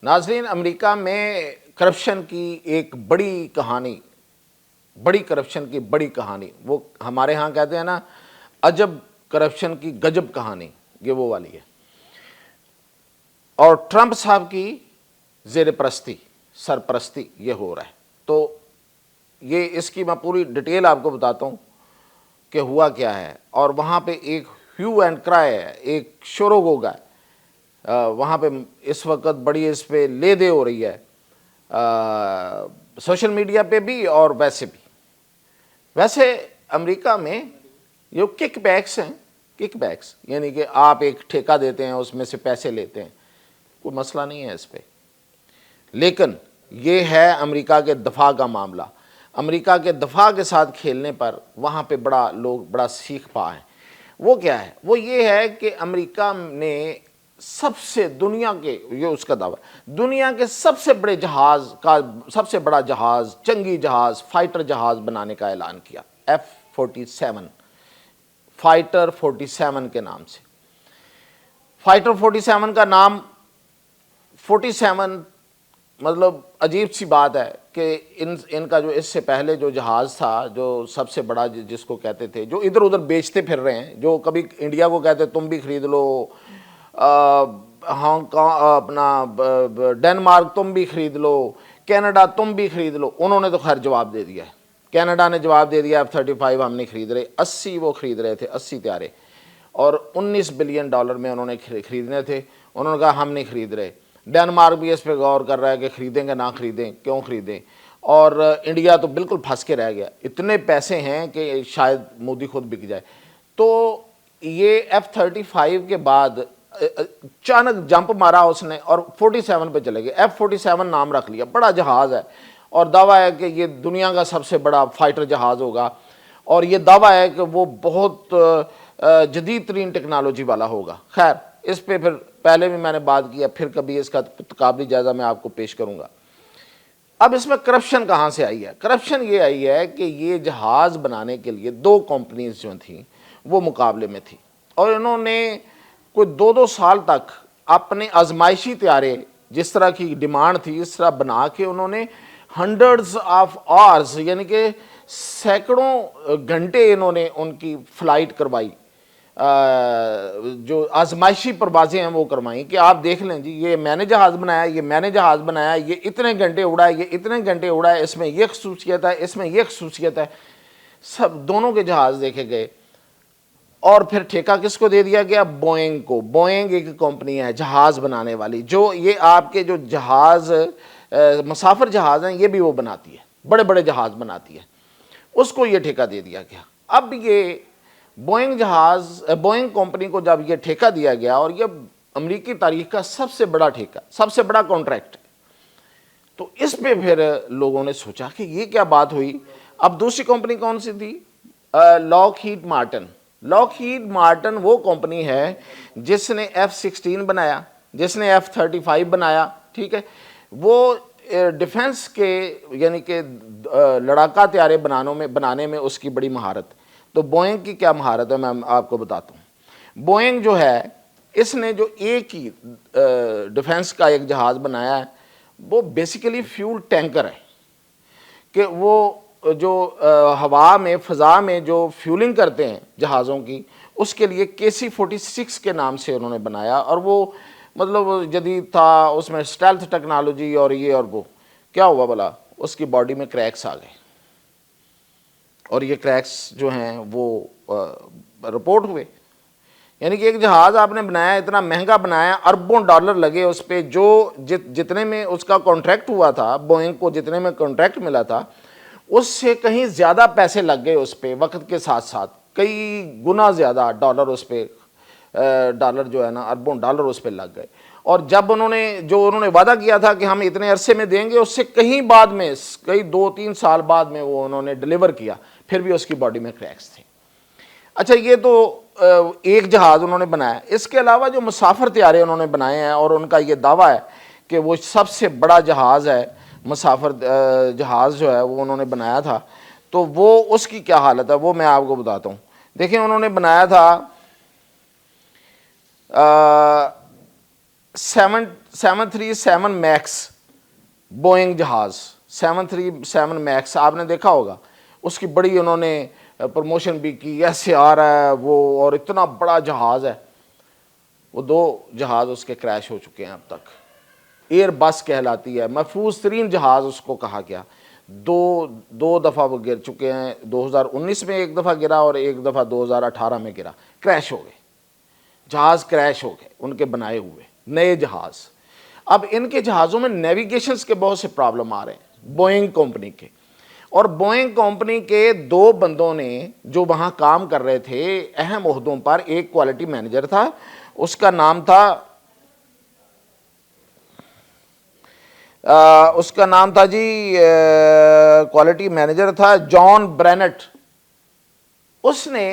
नाज़रीन, अमेरिका में करप्शन की एक बड़ी कहानी, बड़ी करप्शन की बड़ी कहानी, वो हमारे यहाँ कहते हैं ना, अजब करप्शन की गजब कहानी, ये वो वाली है। और ट्रंप साहब की ज़ेर परस्ती, सरपरस्ती ये हो रहा है। तो ये इसकी मैं पूरी डिटेल आपको बताता हूँ कि हुआ क्या है। और वहाँ पे एक ह्यू एंड क्राई है, एक शोरोगोग है। वहाँ पे इस वक्त बड़ी इस पे ले दे हो रही है, सोशल मीडिया पे भी और वैसे भी। वैसे अमेरिका में ये किकबैक्स हैं, किकबैक्स यानी कि आप एक ठेका देते हैं, उसमें से पैसे लेते हैं, कोई मसला नहीं है इस पे। लेकिन ये है अमेरिका के दफा का मामला। अमेरिका के दफा के साथ खेलने पर वहाँ पे लोग बड़ा सीख पाए। वो क्या है? वो ये है कि अमेरिका ने सबसे दुनिया के, ये उसका दावा, दुनिया के सबसे बड़े जहाज का, सबसे बड़ा जहाज, जंगी जहाज, फाइटर जहाज बनाने का ऐलान किया। F-47, फाइटर 47 के नाम से। फाइटर 47 का नाम 47 मतलब अजीब सी बात है कि इनका जो इससे पहले जो जहाज़ था, जो सबसे बड़ा जिसको कहते थे, जो इधर उधर बेचते फिर रहे हैं, जो कभी इंडिया को कहते तुम भी खरीद लो, हांगकांग, अपना डेनमार्क तुम भी खरीद लो, कनाडा तुम भी खरीद लो, उन्होंने तो खैर जवाब दे दिया है। कनाडा ने जवाब दे दिया F-35 हम नहीं खरीद रहे। 80 वो खरीद रहे थे, 80 त्यारे, और $19 बिलियन में उन्होंने खरीदने थे। उन्होंने कहा हम नहीं खरीद रहे। डेनमार्क भी इस पर गौर कर रहा है कि खरीदेंगे ना खरीदें, क्यों खरीदें। और इंडिया तो बिल्कुल फंस के रह गया, इतने पैसे हैं कि शायद मोदी खुद बिक जाए। तो ये F-35 के बाद अचानक जंप मारा उसने और 47 पे चले गए। F-47 नाम रख लिया, बड़ा जहाज़ है, और दावा है कि ये दुनिया का सबसे बड़ा फाइटर जहाज़ होगा। और ये दावा है कि वो बहुत जदीद तरीन टेक्नोलॉजी वाला होगा। खैर, इस पे फिर पहले भी मैंने बात किया, फिर कभी इसका काबिल जायज़ा मैं आपको पेश करूँगा। अब इसमें करप्शन कहाँ से आई है? करप्शन ये आई है कि ये जहाज़ बनाने के लिए 2 कंपनीज जो थी वो मुकाबले में थी, और इन्होंने कोई 2-2 साल तक अपने आजमाइशी त्यारे, जिस तरह की डिमांड थी इस तरह बना के उन्होंने हंड्रेड्स ऑफ आवर्स यानी कि सैकड़ों घंटे इन्होंने उनकी फ़्लाइट करवाई, जो आजमाइशी परवाज़ें हैं वो करवाई कि आप देख लें जी, ये मैंने जहाज़ बनाया, ये मैंने जहाज़ बनाया, ये इतने घंटे उड़ा है, ये इतने घंटे उड़ा है, इसमें ये खसूसियत है, इसमें ये खसूसियत है। सब दोनों के जहाज़ देखे गए, और फिर ठेका किसको दे दिया गया? बोइंग को। बोइंग एक कंपनी है जहाज़ बनाने वाली, जो ये आपके जो जहाज़ मुसाफिर जहाज़ हैं ये भी वो बनाती है, बड़े बड़े जहाज़ बनाती है, उसको ये ठेका दे दिया गया। अब ये बोइंग कंपनी को जब ये ठेका दिया गया, और ये अमेरिकी तारीख का सबसे बड़ा ठेका, सबसे बड़ा कॉन्ट्रैक्ट, तो इस पे फिर लोगों ने सोचा कि ये क्या बात हुई। अब दूसरी कंपनी कौन सी थी? Lockheed Martin. लॉकहीड मार्टिन वो कंपनी है जिसने F-16 बनाया, जिसने F-35 बनाया, ठीक है। वो डिफेंस के यानी कि लड़ाका त्यारे बनाने में उसकी बड़ी महारत। तो बोइंग की क्या महारत है मैं आपको बताता हूँ। बोइंग जो है, इसने जो एक ही डिफेंस का एक जहाज़ बनाया है, वो बेसिकली फ्यूल टैंकर है, कि वो जो हवा में, फ़ज़ा में जो फ्यूलिंग करते हैं जहाज़ों की, उसके लिए KC-46 के नाम से उन्होंने बनाया। और वो मतलब जदीद था, उसमें स्टेल्थ टेक्नोलॉजी और ये और वो। क्या हुआ भला? उसकी बॉडी में क्रैक्स आ गए, और ये क्रैक्स जो हैं वो रिपोर्ट हुए। यानी कि एक जहाज़ आपने बनाया, इतना महंगा बनाया, अरबों डॉलर लगे उस पर, जो जितने में उसका कॉन्ट्रैक्ट हुआ था, बोइंग को जितने में कॉन्ट्रैक्ट मिला था, उससे कहीं ज़्यादा पैसे लग गए उस पर, वक्त के साथ साथ कई गुना ज़्यादा डॉलर उस पर, डॉलर जो है ना, अरबों डॉलर उस पर लग गए। और जब उन्होंने वादा किया था कि हम इतने अरसे में देंगे, उससे कहीं बाद में, कई 2-3 साल बाद में वो उन्होंने डिलीवर किया, फिर भी उसकी बॉडी में क्रैक्स थे। अच्छा, ये तो एक जहाज़ उन्होंने बनाया। इसके अलावा जो मुसाफिर त्यारे उन्होंने बनाए हैं, और उनका ये दावा है कि वो सबसे बड़ा जहाज़ है, मुसाफिर जहाज़ जो है वो उन्होंने बनाया था। तो वो उसकी क्या हालत है वो मैं आपको बताता हूँ। देखिए, उन्होंने बनाया था 737 मैक्स बोइंग जहाज़ 737 मैक्स आपने देखा होगा, उसकी बड़ी उन्होंने प्रमोशन भी की, ऐसे आ रहा है वो, और इतना बड़ा जहाज़ है वो। 2 जहाज़ उसके क्रैश हो चुके हैं अब तक। एयर बस कहलाती है, महफूज तरीन जहाज़ उसको कहा गया। दो दफ़ा वो गिर चुके हैं, 2019 में एक दफ़ा गिरा और एक दफ़ा 2018 में गिरा, क्रैश हो गए, जहाज़ क्रैश हो गए उनके बनाए हुए नए जहाज़। अब इनके जहाज़ों में नेविगेशंस के बहुत से प्रॉब्लम आ रहे हैं बोइंग कंपनी के, और बोइंग कंपनी के 2 बंदों ने जो वहाँ काम कर रहे थे अहम ओहदों पर, एक क्वालिटी मैनेजर था, उसका नाम था जी, क्वालिटी मैनेजर था जॉन ब्रेनेट। उसने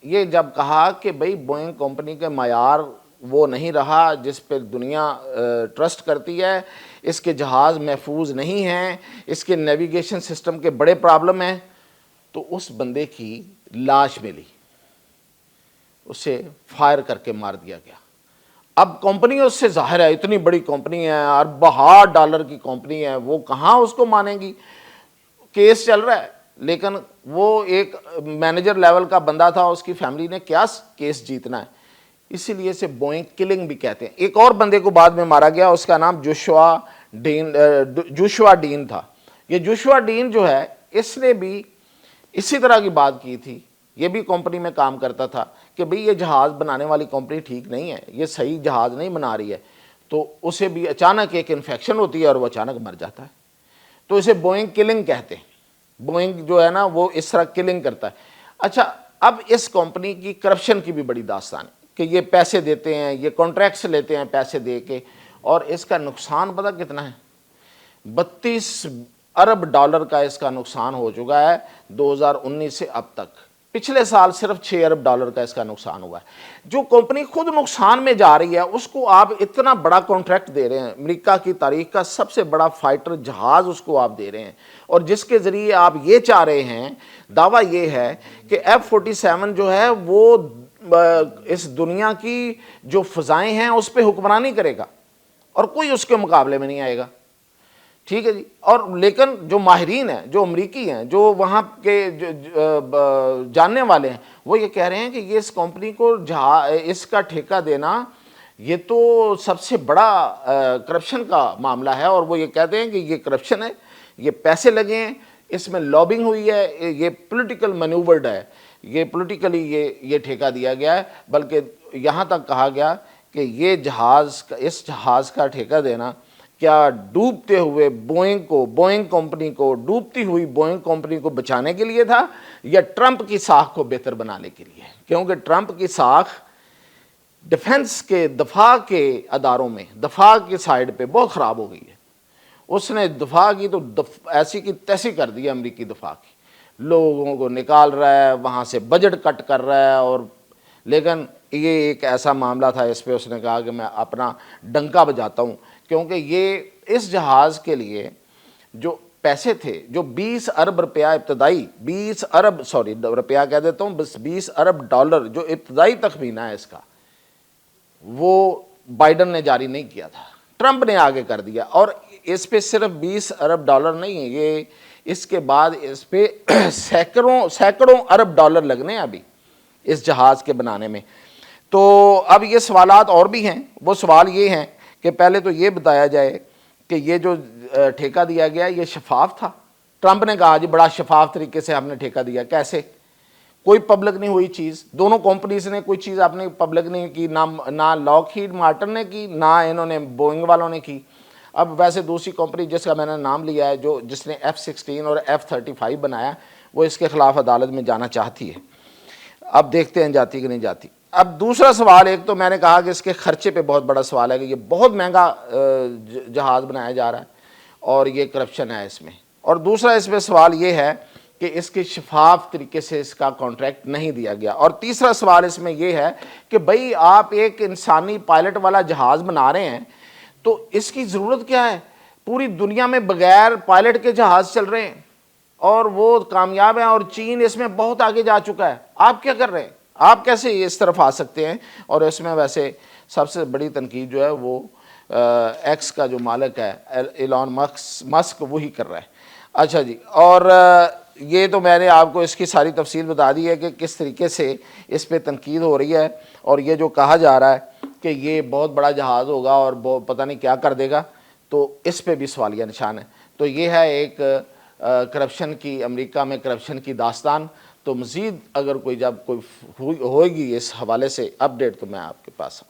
ये जब कहा कि भाई बोइंग कंपनी के मायार वो नहीं रहा जिस पर दुनिया ट्रस्ट करती है, इसके जहाज़ महफूज नहीं हैं, इसके नेविगेशन सिस्टम के बड़े प्रॉब्लम हैं, तो उस बंदे की लाश मिली, उसे फायर करके मार दिया गया। अब कंपनी उससे ज़ाहिर है इतनी बड़ी कंपनी है, अरबों डॉलर की कंपनी है, वो कहाँ उसको मानेगी, केस चल रहा है। लेकिन वो एक मैनेजर लेवल का बंदा था, उसकी फैमिली ने क्या केस जीतना है, इसीलिए इसे बोइंग किलिंग भी कहते हैं। एक और बंदे को बाद में मारा गया, उसका नाम जोशुआ डीन था। ये जोशुआ डीन जो है, इसने भी इसी तरह की बात की थी, ये भी कंपनी में काम करता था कि भाई ये जहाज़ बनाने वाली कंपनी ठीक नहीं है, ये सही जहाज़ नहीं बना रही है। तो उसे भी अचानक एक इन्फेक्शन होती है और वो अचानक मर जाता है, तो इसे बोइंग किलिंग कहते हैं। बोइंग जो है ना वो इस तरह किलिंग करता है। अच्छा, अब इस कंपनी की करप्शन की भी बड़ी दास्तान है कि ये पैसे देते हैं, ये कॉन्ट्रैक्ट्स लेते हैं पैसे दे के, और इसका नुकसान पता कितना है, 32 अरब डॉलर का इसका नुकसान हो चुका है 2019 से अब तक। पिछले साल सिर्फ 6 अरब डॉलर का इसका नुकसान हुआ है। जो कंपनी खुद नुकसान में जा रही है उसको आप इतना बड़ा कॉन्ट्रैक्ट दे रहे हैं, अमेरिका की तारीख का सबसे बड़ा फाइटर जहाज उसको आप दे रहे हैं, और जिसके ज़रिए आप ये चाह रहे हैं, दावा ये है कि F-47 जो है वो इस दुनिया की जो फ़ज़ाएँ हैं उस पर हुक्मरानी करेगा और कोई उसके मुकाबले में नहीं आएगा। ठीक है जी। और लेकिन जो माहिरीन हैं, जो अमरीकी हैं, जो वहाँ के जानने वाले हैं, वो ये कह रहे हैं कि ये इस कंपनी को इसका ठेका देना ये तो सबसे बड़ा करप्शन का मामला है, और वो ये कहते हैं कि ये करप्शन है, ये पैसे लगे हैं, इसमें लॉबिंग हुई है, ये पॉलिटिकल मैन्यूवर्ड है, ये पॉलिटिकली ये ठेका दिया गया है। बल्कि यहाँ तक कहा गया कि ये इस जहाज़ का ठेका देना क्या डूबते हुए बोइंग कंपनी को, डूबती हुई बोइंग कंपनी को बचाने के लिए था, या ट्रंप की साख को बेहतर बनाने के लिए? क्योंकि ट्रंप की साख डिफेंस के, दफा के अदारों में, दफा की साइड पे बहुत ख़राब हो गई है। उसने दफा की तो ऐसी की तैसी कर दी अमरीकी दफा की, लोगों को निकाल रहा है वहाँ से, बजट कट कर रहा है। और लेकिन ये एक ऐसा मामला था, इस पे उसने कहा कि मैं अपना डंका बजाता हूँ, क्योंकि ये इस जहाज़ के लिए जो पैसे थे, जो 20 अरब रुपया इब्तदाई, 20 अरब रुपया कह देता हूँ, बस 20 अरब डॉलर जो इब्तदाई तखमीना है इसका, वो बाइडन ने जारी नहीं किया था, ट्रंप ने आगे कर दिया। और इस पे सिर्फ 20 अरब डॉलर नहीं है, ये इसके बाद इस पे सैकड़ों अरब डॉलर लगने हैं अभी इस जहाज़ के बनाने में। तो अब ये सवालात और भी हैं। वो सवाल ये हैं कि पहले तो ये बताया जाए कि ये जो ठेका दिया गया ये शफाफ था। ट्रंप ने कहा जी बड़ा शफाफ तरीके से हमने ठेका दिया, कैसे? कोई पब्लिक नहीं हुई चीज़, दोनों कंपनीज ने कोई चीज़ आपने पब्लिक नहीं की, ना लॉकहीड मार्टिन ने की, ना इन्होंने बोइंग वालों ने की। अब वैसे दूसरी कंपनी जिसका मैंने नाम लिया है, जिसने F-16 और F-35 बनाया, वो इसके खिलाफ अदालत में जाना चाहती है। अब देखते हैं जाती कि नहीं जाती। अब दूसरा सवाल, एक तो मैंने कहा कि इसके खर्चे पे बहुत बड़ा सवाल है कि ये बहुत महंगा जहाज़ बनाया जा रहा है और ये करप्शन है इसमें। और दूसरा इसमें सवाल ये है कि इसके शफाफ तरीके से इसका कॉन्ट्रैक्ट नहीं दिया गया। और तीसरा सवाल इसमें यह है कि भाई आप एक इंसानी पायलट वाला जहाज़ बना रहे हैं तो इसकी ज़रूरत क्या है? पूरी दुनिया में बगैर पायलट के जहाज़ चल रहे हैं और वो कामयाब हैं, और चीन इसमें बहुत आगे जा चुका है। आप क्या कर रहे हैं? आप कैसे इस तरफ आ सकते हैं? और इसमें वैसे सबसे बड़ी तनकीद जो है वो ایکس کا جو مالک ہے ایلان مسک وہی کر رہا ہے۔ اچھا جی، اور یہ تو میں نے آپ کو اس کی ساری تفصیل بتا دی ہے کہ کس طریقے سے اس پہ تنقید ہو رہی ہے، اور یہ جو کہا جا رہا ہے کہ یہ بہت بڑا جہاز ہوگا اور پتہ نہیں کیا کر دے گا، تو اس پہ بھی سوالیہ نشان ہے۔ تو یہ ہے ایک کرپشن کی، امریکہ میں کرپشن کی داستان۔ تو مزید اگر کوئی جب کوئی ہوئے گی اس حوالے سے اپڈیٹ تو میں آپ کے پاس